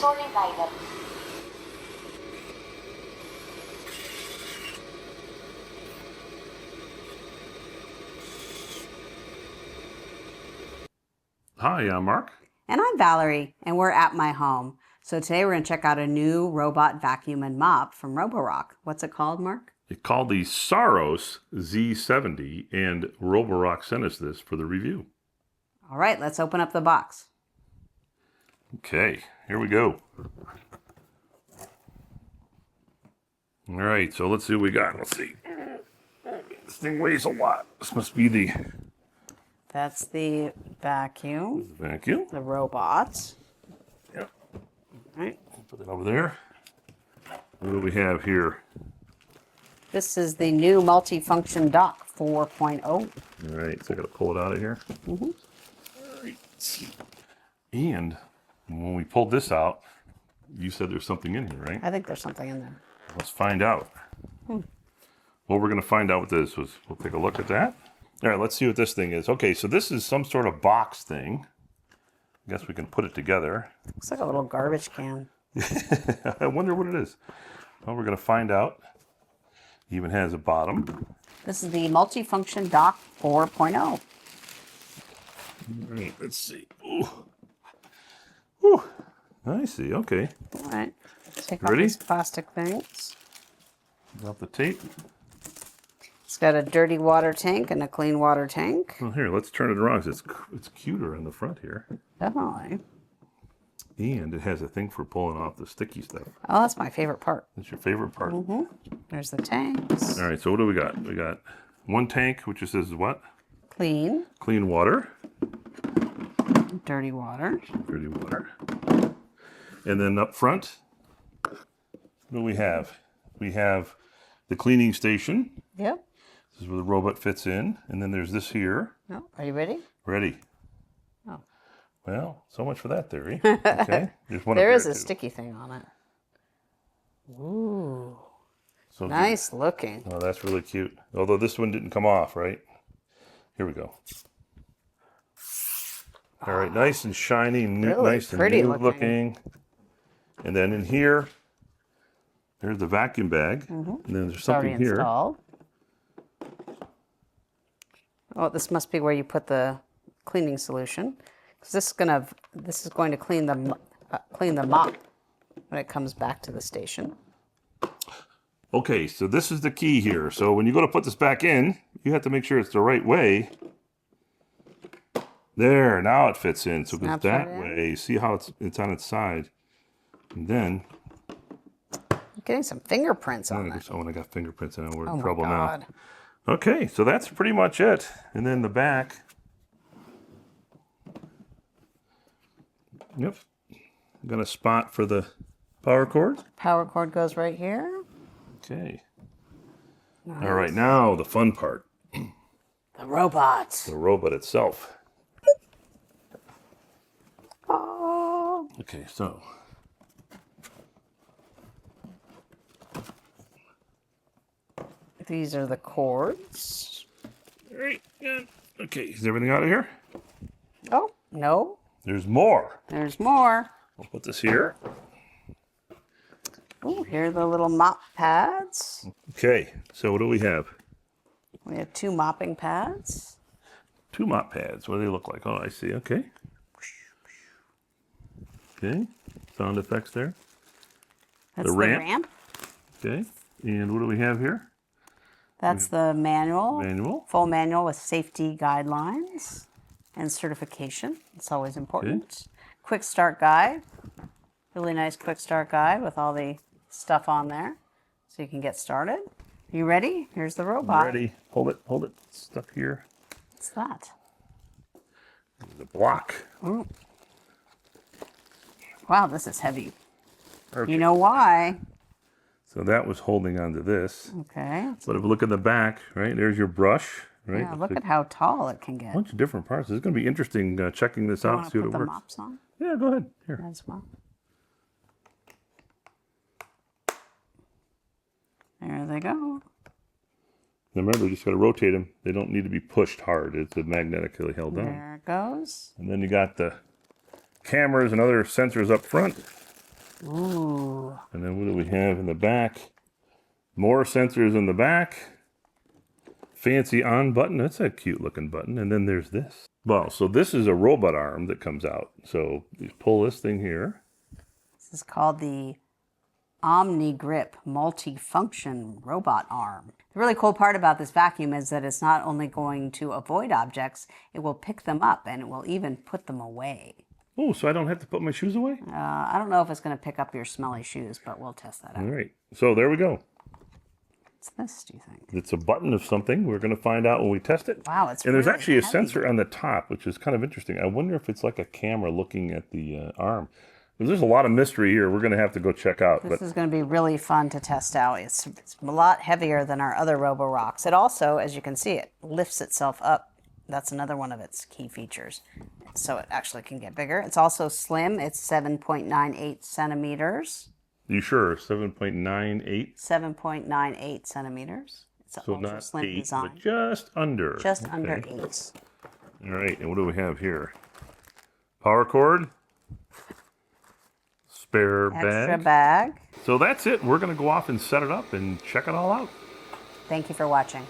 Sorting item. Hi, I'm Mark. And I'm Valerie, and we're at my home. So today we're going to check out a new robot vacuum and mop from Roborock. What's it called, Mark? It's called the Saros Z70, and Roborock sent us this for the review. All right, let's open up the box. Okay, here we go. All right, so let's see what we got. Let's see. This thing weighs a lot. This must be the That's the vacuum, vacuum. the robot. Yep. All right. Put that over there. What do we have here? This is the new Multifunction Dock 4.0. All right, so I got to pull it out of here. Mm-hmm. All right. And when we pulled this out, you said there's something in here, right? I think there's something in there. Let's find out. What we're going to find out with this was we'll take a look at that. All right, let's see what this thing is. Okay, so this is some sort of box thing. I guess we can put it together. Looks like a little garbage can. I wonder what it is. Well, we're going to find out. It even has a bottom. This is the Multifunction Dock 4.0. All right, let's see. Ooh. Ooh. I see, okay. All right. Let's take Ready? off these plastic things. Drop the tape. It's got a dirty water tank and a clean water tank. Well, here, let's turn it around. 'Cause it's cuter on the front here. Definitely. And it has a thing for pulling off the sticky stuff. Oh, that's my favorite part. That's your favorite part. Mm-hmm. There's the tanks. All right, so what do we got? We got one tank, which just says what? Clean. Clean water. Dirty water. Dirty water. And then up front, what do we have? We have the cleaning station. Yep. This is where the robot fits in. And then there's this here. Oh, are you ready? Ready. Oh. Well, so much for that theory. Okay. There's one There up is there, a too. sticky thing on it. Ooh. So Nice looking. Oh, that's really cute. Although this one didn't come off, right? Here we go. All right, nice and shiny, Really nice and pretty new looking. And then in here, there's the vacuum bag. And then there's It's already something here. installed. Oh, this must be where you put the cleaning solution. Because this is going to clean the mop when it comes back to the station. Okay, so this is the key here. So when you go to put this back in, you have to make sure it's the right way. There, now it fits in. So it goes Snaps that right in. way. See how it's on its side. And then, I'm getting some fingerprints on it. when I got fingerprints in it, we're Oh in my trouble now. God. Okay, so that's pretty much it. And then the back. Yep. Got a spot for the power cord. Power cord goes right here. Okay. All right, now the fun part. The robot. The robot itself. Oh. Okay, so. These are the cords. All right, good. Okay, is everything out of here? Oh, no. There's more. There's more. I'll put this here. Oh, here are the little mop pads. Okay, so what do we have? We have 2 mopping pads. 2 mop pads. What do they look like? Oh, I see. Okay. Okay. Sound effects there. That's the ramp. ramp. Okay. And what do we have here? That's the manual. Manual. Full manual with safety guidelines and certification. It's always important. Quick start guide. Really nice quick start guide with all the stuff on there so you can get started. You ready? Here's the robot. Ready. Hold it. Hold it. Stuck here. What's that? The block. Ooh. Wow, this is heavy. Perfect. You know why? So that was holding onto this. Okay. But if you look in the back, right, there's your brush, right? Yeah, look at how tall it can get. A bunch of different parts. It's going to be interesting checking this You out, want see to what put it the works. mops on Yeah, go ahead. Here. as well? There they go. Remember, you just got to rotate them. They don't need to be pushed hard. It's magnetically held down. There it goes. And then you got the cameras and other sensors up front. Ooh. And then what do we have in the back? More sensors in the back. Fancy on button. That's a cute looking button. And then there's this. Well, so this is a robot arm that comes out. So you pull this thing here. This is called the OmniGrip Multifunction Robot Arm. The really cool part about this vacuum is that it's not only going to avoid objects, it will pick them up and it will even put them away. Oh, so I don't have to put my shoes away? I don't know if it's going to pick up your smelly shoes, but we'll test that out. All right. So there we go. What's this, do you think? It's a button of something. We're going to find out when we test it. Wow, it's And there's really actually a heavy. sensor on the top, which is kind of interesting. I wonder if it's like a camera looking at the arm. There's a lot of mystery here. We're going to have to go check out. This is going to be really fun to test out. It's a lot heavier than our other Roborocks. It also, as you can see, it lifts itself up. That's another one of its key features. So it actually can get bigger. It's also slim. It's 7.98 centimeters. You sure? 7.98? 7.98 centimeters. It's an So ultra not slim 8, design. but just under. Just under Okay. 8. All right, and what do we have here? Power cord. Spare Extra bag. bag. So that's it. We're going to go off and set it up and check it all out. Thank you for watching.